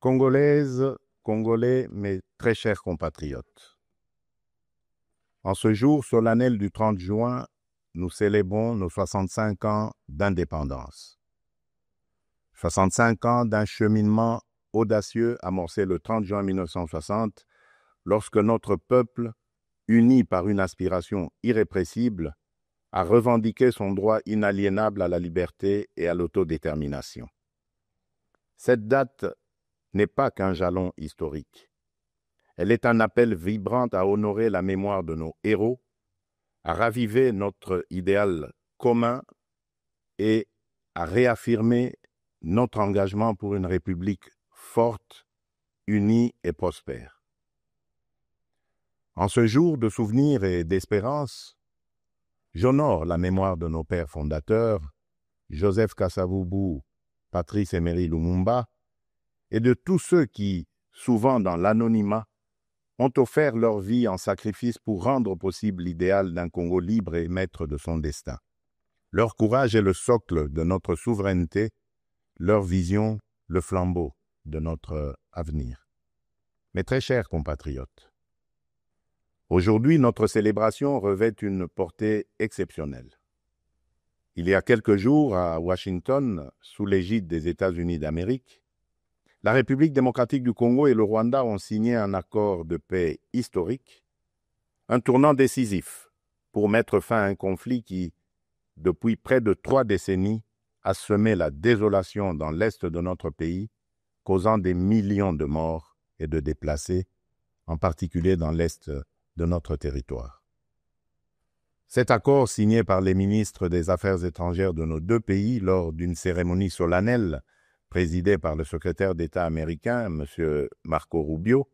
Congolaises, Congolais, mes très chers compatriotes, en ce jour solennel du 30 juin, nous célébrons nos 65 ans d'indépendance. 65 ans d'un cheminement audacieux amorcé le 30 juin 1960, lorsque notre peuple, uni par une aspiration irrépressible, a revendiqué son droit inaliénable à la liberté et à l'autodétermination. Cette date n'est pas qu'un jalon historique. Elle est un appel vibrant à honorer la mémoire de nos héros, à raviver notre idéal commun et à réaffirmer notre engagement pour une République forte, unie et prospère. En ce jour de souvenir et d'espérance, j'honore la mémoire de nos pères fondateurs, Joseph Kasavubu, Patrice Emery Lumumba, et de tous ceux qui, souvent dans l'anonymat, ont offert leur vie en sacrifice pour rendre possible l'idéal d'un Congo libre et maître de son destin. Leur courage est le socle de notre souveraineté, leur vision, le flambeau de notre avenir. Mes très chers compatriotes, aujourd'hui, notre célébration revêt une portée exceptionnelle. Il y a quelques jours, à Washington, sous l'égide des États-Unis d'Amérique, la République démocratique du Congo et le Rwanda ont signé un accord de paix historique, un tournant décisif pour mettre fin à un conflit qui, depuis près de 3 décennies, a semé la désolation dans l'est de notre pays, causant des millions de morts et de déplacés, en particulier dans l'est de notre territoire. Cet accord, signé par les ministres des Affaires étrangères de nos 2 pays lors d'une cérémonie solennelle présidée par le secrétaire d'État américain, M. Marco Rubio,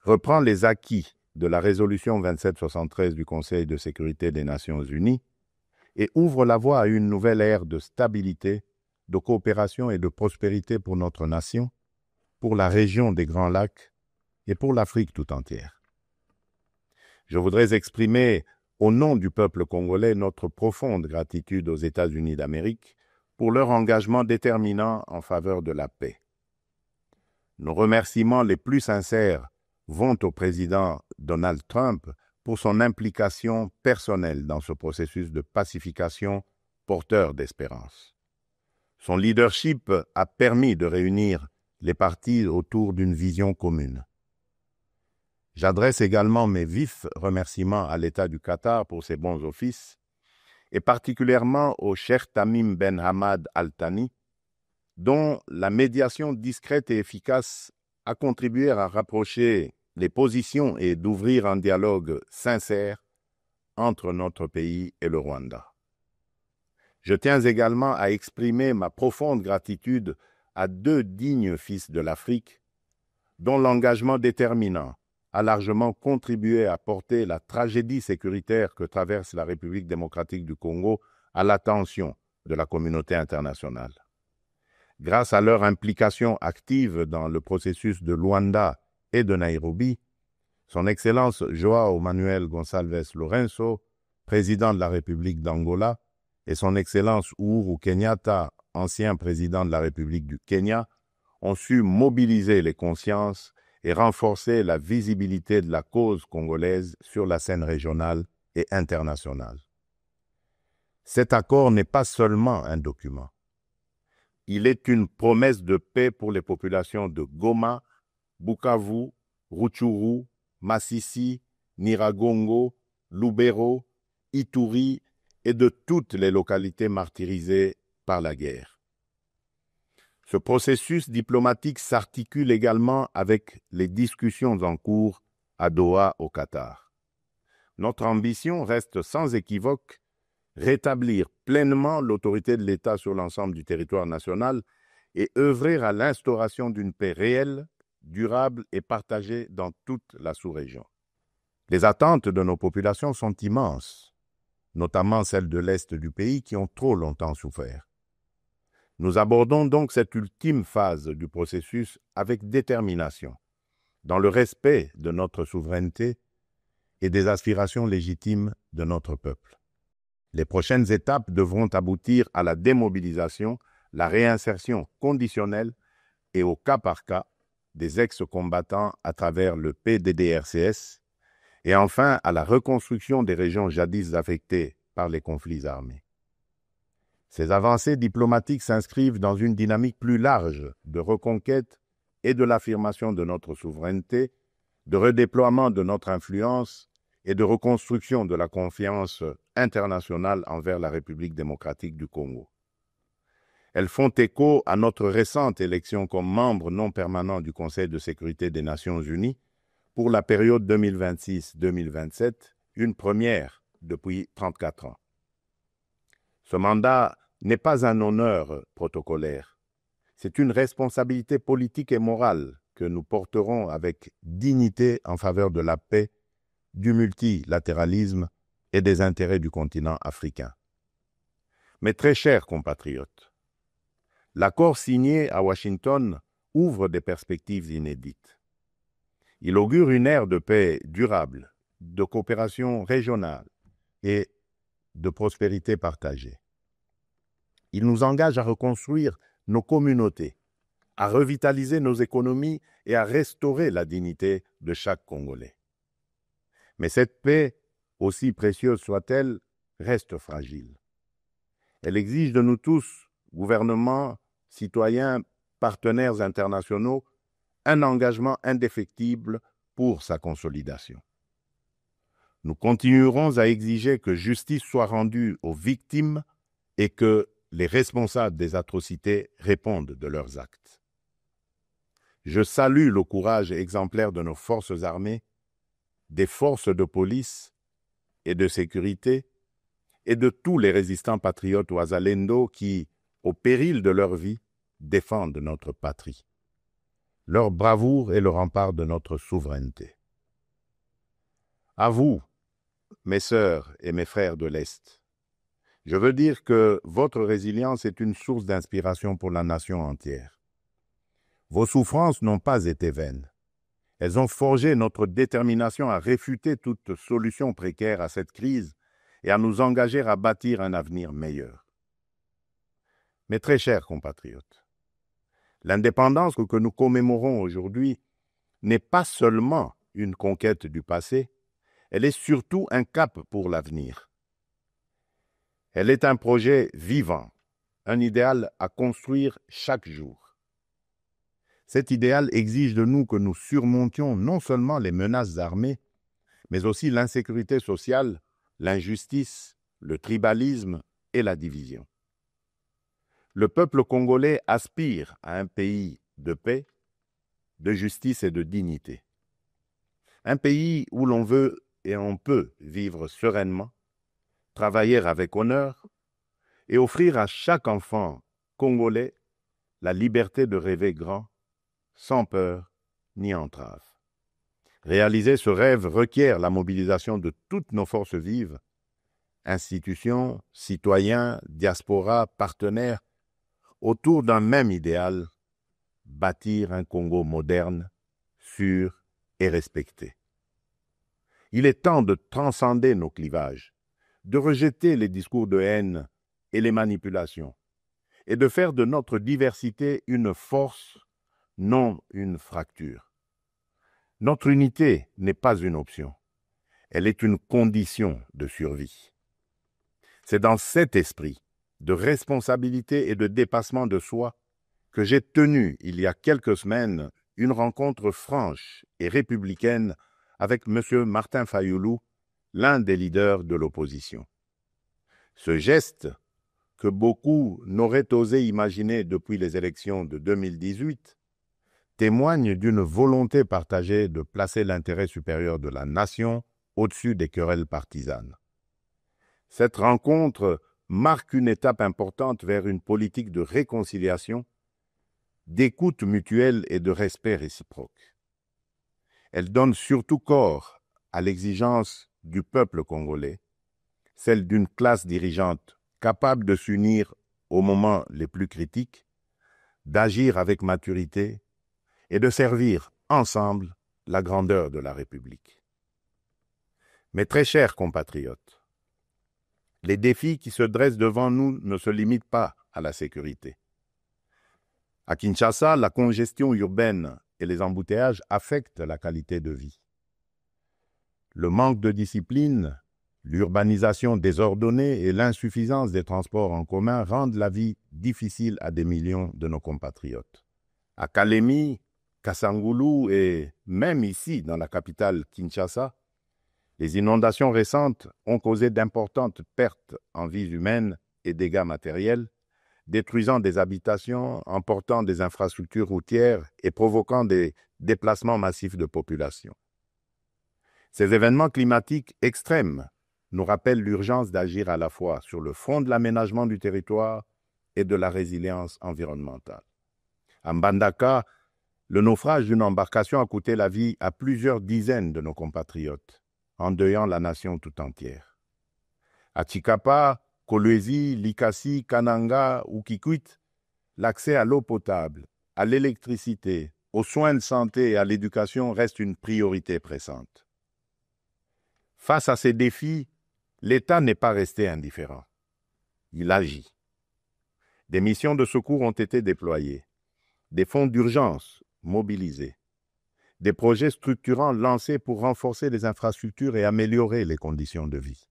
reprend les acquis de la résolution 2773 du Conseil de sécurité des Nations unies et ouvre la voie à une nouvelle ère de stabilité, de coopération et de prospérité pour notre nation, pour la région des Grands Lacs et pour l'Afrique tout entière. Je voudrais exprimer au nom du peuple congolais notre profonde gratitude aux États-Unis d'Amérique pour leur engagement déterminant en faveur de la paix. Nos remerciements les plus sincères vont au président Donald Trump pour son implication personnelle dans ce processus de pacification porteur d'espérance. Son leadership a permis de réunir les partis autour d'une vision commune. J'adresse également mes vifs remerciements à l'État du Qatar pour ses bons offices, et particulièrement au Cheikh Tamim Ben Hamad Al Thani, dont la médiation discrète et efficace a contribué à rapprocher les positions et d'ouvrir un dialogue sincère entre notre pays et le Rwanda. Je tiens également à exprimer ma profonde gratitude à 2 dignes fils de l'Afrique, dont l'engagement déterminant a largement contribué à porter la tragédie sécuritaire que traverse la République démocratique du Congo à l'attention de la communauté internationale. Grâce à leur implication active dans le processus de Luanda et de Nairobi, Son Excellence João Manuel Gonçalves Lourenço, président de la République d'Angola, et Son Excellence Uhuru Kenyatta, ancien président de la République du Kenya, ont su mobiliser les consciences et renforcer la visibilité de la cause congolaise sur la scène régionale et internationale. Cet accord n'est pas seulement un document. Il est une promesse de paix pour les populations de Goma, Bukavu, Rutshuru, Masisi, Nyiragongo, Lubero, Ituri et de toutes les localités martyrisées par la guerre. Ce processus diplomatique s'articule également avec les discussions en cours à Doha, au Qatar. Notre ambition reste sans équivoque rétablir pleinement l'autorité de l'État sur l'ensemble du territoire national et œuvrer à l'instauration d'une paix réelle, durable et partagée dans toute la sous-région. Les attentes de nos populations sont immenses, notamment celles de l'Est du pays qui ont trop longtemps souffert. Nous abordons donc cette ultime phase du processus avec détermination, dans le respect de notre souveraineté et des aspirations légitimes de notre peuple. Les prochaines étapes devront aboutir à la démobilisation, la réinsertion conditionnelle et au cas par cas des ex-combattants à travers le PDDRCS et enfin à la reconstruction des régions jadis affectées par les conflits armés. Ces avancées diplomatiques s'inscrivent dans une dynamique plus large de reconquête et de l'affirmation de notre souveraineté, de redéploiement de notre influence et de reconstruction de la confiance internationale envers la République démocratique du Congo. Elles font écho à notre récente élection comme membre non permanent du Conseil de sécurité des Nations Unies pour la période 2026-2027, une première depuis 34 ans. Ce mandat n'est pas un honneur protocolaire, c'est une responsabilité politique et morale que nous porterons avec dignité en faveur de la paix, du multilatéralisme et des intérêts du continent africain. Mes très chers compatriotes, l'accord signé à Washington ouvre des perspectives inédites. Il augure une ère de paix durable, de coopération régionale et de prospérité partagée. Il nous engage à reconstruire nos communautés, à revitaliser nos économies et à restaurer la dignité de chaque Congolais. Mais cette paix, aussi précieuse soit-elle, reste fragile. Elle exige de nous tous, gouvernements, citoyens, partenaires internationaux, un engagement indéfectible pour sa consolidation. Nous continuerons à exiger que justice soit rendue aux victimes et que les responsables des atrocités répondent de leurs actes. Je salue le courage exemplaire de nos forces armées, des forces de police et de sécurité et de tous les résistants patriotes Ouazalendo qui, au péril de leur vie, défendent notre patrie. Leur bravoure est le rempart de notre souveraineté. À vous, mes sœurs et mes frères de l'Est, je veux dire que votre résilience est une source d'inspiration pour la nation entière. Vos souffrances n'ont pas été vaines. Elles ont forgé notre détermination à réfuter toute solution précaire à cette crise et à nous engager à bâtir un avenir meilleur. Mes très chers compatriotes, l'indépendance que nous commémorons aujourd'hui n'est pas seulement une conquête du passé, elle est surtout un cap pour l'avenir. Elle est un projet vivant, un idéal à construire chaque jour. Cet idéal exige de nous que nous surmontions non seulement les menaces armées, mais aussi l'insécurité sociale, l'injustice, le tribalisme et la division. Le peuple congolais aspire à un pays de paix, de justice et de dignité. Un pays où l'on veut et on peut vivre sereinement, travailler avec honneur et offrir à chaque enfant congolais la liberté de rêver grand, sans peur ni entrave. Réaliser ce rêve requiert la mobilisation de toutes nos forces vives, institutions, citoyens, diaspora, partenaires, autour d'un même idéal, bâtir un Congo moderne, sûr et respecté. Il est temps de transcender nos clivages, de rejeter les discours de haine et les manipulations, et de faire de notre diversité une force, non une fracture. Notre unité n'est pas une option, elle est une condition de survie. C'est dans cet esprit de responsabilité et de dépassement de soi que j'ai tenu, il y a quelques semaines, une rencontre franche et républicaine avec M. Martin Fayoulou, l'un des leaders de l'opposition. Ce geste, que beaucoup n'auraient osé imaginer depuis les élections de 2018, témoigne d'une volonté partagée de placer l'intérêt supérieur de la nation au-dessus des querelles partisanes. Cette rencontre marque une étape importante vers une politique de réconciliation, d'écoute mutuelle et de respect réciproque. Elle donne surtout corps à l'exigence du peuple congolais, celle d'une classe dirigeante capable de s'unir aux moments les plus critiques, d'agir avec maturité et de servir ensemble la grandeur de la République. Mes très chers compatriotes, les défis qui se dressent devant nous ne se limitent pas à la sécurité. À Kinshasa, la congestion urbaine et les embouteillages affectent la qualité de vie. Le manque de discipline, l'urbanisation désordonnée et l'insuffisance des transports en commun rendent la vie difficile à des millions de nos compatriotes. À Kalemi, Kassangoulou et même ici, dans la capitale Kinshasa, les inondations récentes ont causé d'importantes pertes en vies humaines et dégâts matériels, détruisant des habitations, emportant des infrastructures routières et provoquant des déplacements massifs de population. Ces événements climatiques extrêmes nous rappellent l'urgence d'agir à la fois sur le front de l'aménagement du territoire et de la résilience environnementale. À Mbandaka, le naufrage d'une embarcation a coûté la vie à plusieurs dizaines de nos compatriotes, endeuillant la nation tout entière. À Tshikapa, Kolwezi, Likasi, Kananga ou Kikwit, l'accès à l'eau potable, à l'électricité, aux soins de santé et à l'éducation reste une priorité pressante. Face à ces défis, l'État n'est pas resté indifférent. Il agit. Des missions de secours ont été déployées, des fonds d'urgence mobilisés, des projets structurants lancés pour renforcer les infrastructures et améliorer les conditions de vie.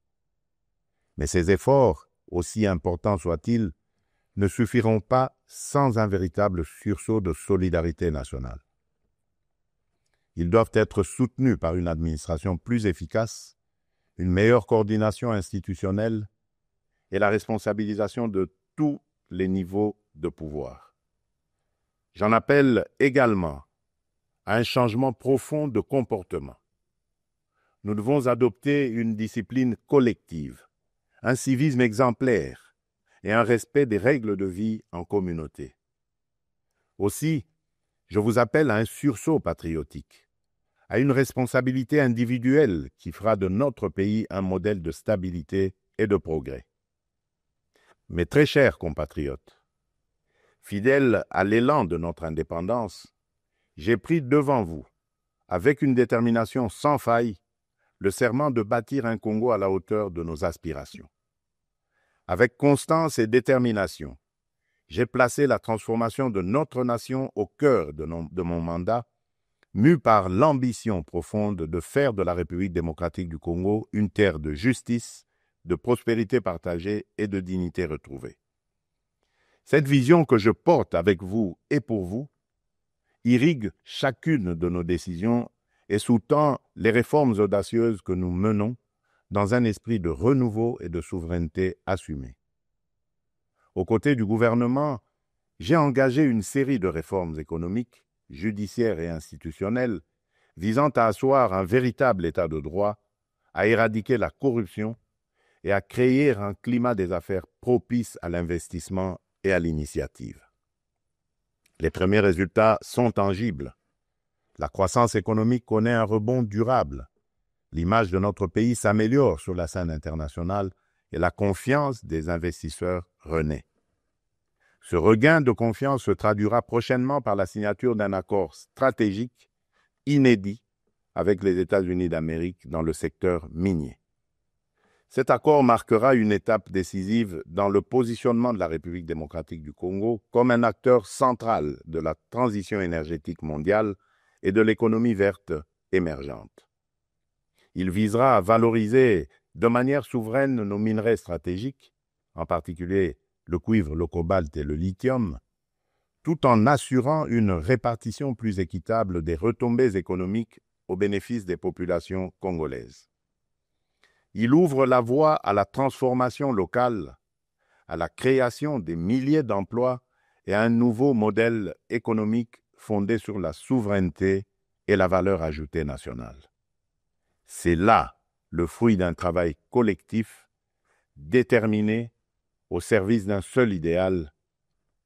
Mais ces efforts, aussi importants soient-ils, ne suffiront pas sans un véritable sursaut de solidarité nationale. Ils doivent être soutenus par une administration plus efficace, une meilleure coordination institutionnelle et la responsabilisation de tous les niveaux de pouvoir. J'en appelle également à un changement profond de comportement. Nous devons adopter une discipline collective, un civisme exemplaire et un respect des règles de vie en communauté. Aussi, je vous appelle à un sursaut patriotique, à une responsabilité individuelle qui fera de notre pays un modèle de stabilité et de progrès. Mes très chers compatriotes, fidèles à l'élan de notre indépendance, j'ai pris devant vous, avec une détermination sans faille, le serment de bâtir un Congo à la hauteur de nos aspirations. Avec constance et détermination, j'ai placé la transformation de notre nation au cœur de mon mandat, mu par l'ambition profonde de faire de la République démocratique du Congo une terre de justice, de prospérité partagée et de dignité retrouvée. Cette vision que je porte avec vous et pour vous irrigue chacune de nos décisions et sous-tend les réformes audacieuses que nous menons dans un esprit de renouveau et de souveraineté assumée. Aux côtés du gouvernement, j'ai engagé une série de réformes économiques, judiciaires et institutionnelles visant à asseoir un véritable état de droit, à éradiquer la corruption et à créer un climat des affaires propice à l'investissement et à l'initiative. Les premiers résultats sont tangibles. La croissance économique connaît un rebond durable. L'image de notre pays s'améliore sur la scène internationale et la confiance des investisseurs renaît. Ce regain de confiance se traduira prochainement par la signature d'un accord stratégique inédit avec les États-Unis d'Amérique dans le secteur minier. Cet accord marquera une étape décisive dans le positionnement de la République démocratique du Congo comme un acteur central de la transition énergétique mondiale et de l'économie verte émergente. Il visera à valoriser de manière souveraine nos minerais stratégiques, en particulier le cuivre, le cobalt et le lithium, tout en assurant une répartition plus équitable des retombées économiques au bénéfice des populations congolaises. Il ouvre la voie à la transformation locale, à la création des milliers d'emplois et à un nouveau modèle économique fondé sur la souveraineté et la valeur ajoutée nationale. C'est là le fruit d'un travail collectif, déterminé, au service d'un seul idéal,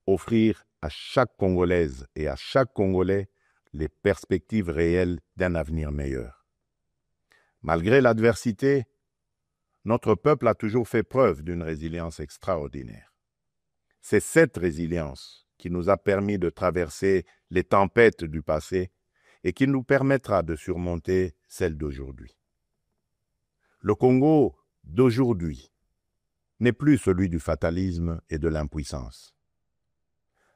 offrir à chaque Congolaise et à chaque Congolais les perspectives réelles d'un avenir meilleur. Malgré l'adversité, notre peuple a toujours fait preuve d'une résilience extraordinaire. C'est cette résilience qui nous a permis de traverser les tempêtes du passé et qui nous permettra de surmonter celles d'aujourd'hui. Le Congo d'aujourd'hui n'est plus celui du fatalisme et de l'impuissance.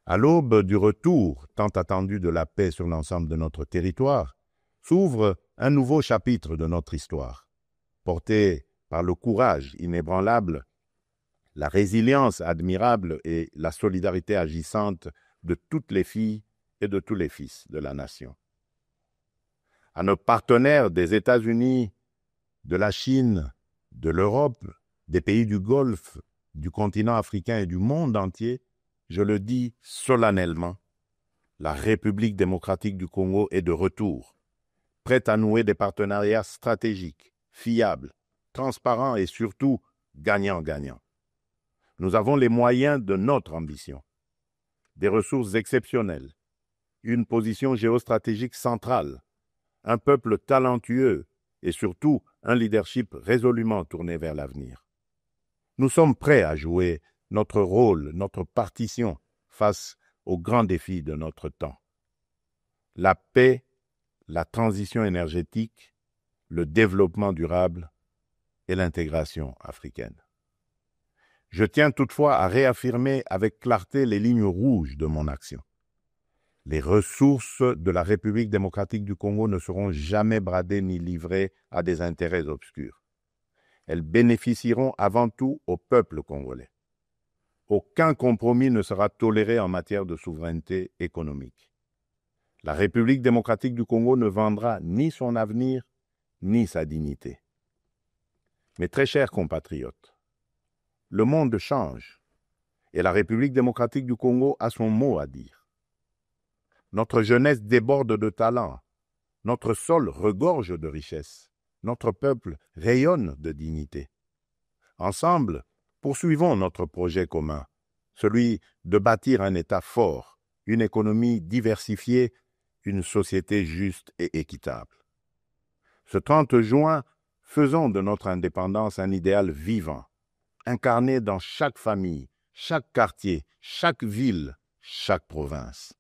À l'aube du retour tant attendu de la paix sur l'ensemble de notre territoire, s'ouvre un nouveau chapitre de notre histoire, porté par le courage inébranlable, la résilience admirable et la solidarité agissante de toutes les filles et de tous les fils de la nation. À nos partenaires des États-Unis, de la Chine, de l'Europe, des pays du Golfe, du continent africain et du monde entier, je le dis solennellement, la République démocratique du Congo est de retour, prête à nouer des partenariats stratégiques, fiables, transparents et surtout gagnant-gagnant. Nous avons les moyens de notre ambition, des ressources exceptionnelles, une position géostratégique centrale, un peuple talentueux et surtout un leadership résolument tourné vers l'avenir. Nous sommes prêts à jouer notre rôle, notre partition face aux grands défis de notre temps. La paix, la transition énergétique, le développement durable et l'intégration africaine. Je tiens toutefois à réaffirmer avec clarté les lignes rouges de mon action. Les ressources de la République démocratique du Congo ne seront jamais bradées ni livrées à des intérêts obscurs. Elles bénéficieront avant tout au peuple congolais. Aucun compromis ne sera toléré en matière de souveraineté économique. La République démocratique du Congo ne vendra ni son avenir, ni sa dignité. Mes très chers compatriotes, le monde change et la République démocratique du Congo a son mot à dire. Notre jeunesse déborde de talent, notre sol regorge de richesses, notre peuple rayonne de dignité. Ensemble, poursuivons notre projet commun, celui de bâtir un État fort, une économie diversifiée, une société juste et équitable. Ce 30 juin, faisons de notre indépendance un idéal vivant, incarné dans chaque famille, chaque quartier, chaque ville, chaque province.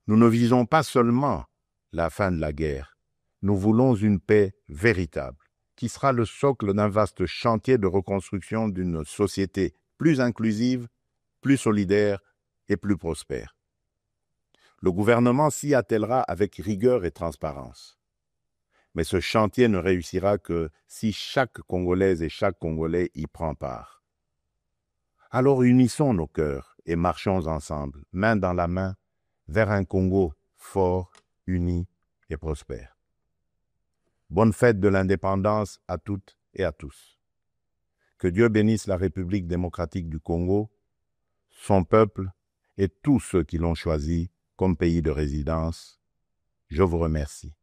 Nous ne visons pas seulement la fin de la guerre, nous voulons une paix véritable, qui sera le socle d'un vaste chantier de reconstruction d'une société plus inclusive, plus solidaire et plus prospère. Le gouvernement s'y attellera avec rigueur et transparence. Mais ce chantier ne réussira que si chaque Congolaise et chaque Congolais y prend part. Alors unissons nos cœurs et marchons ensemble, main dans la main, vers un Congo fort, uni et prospère. Bonne fête de l'indépendance à toutes et à tous. Que Dieu bénisse la République démocratique du Congo, son peuple et tous ceux qui l'ont choisi comme pays de résidence. Je vous remercie.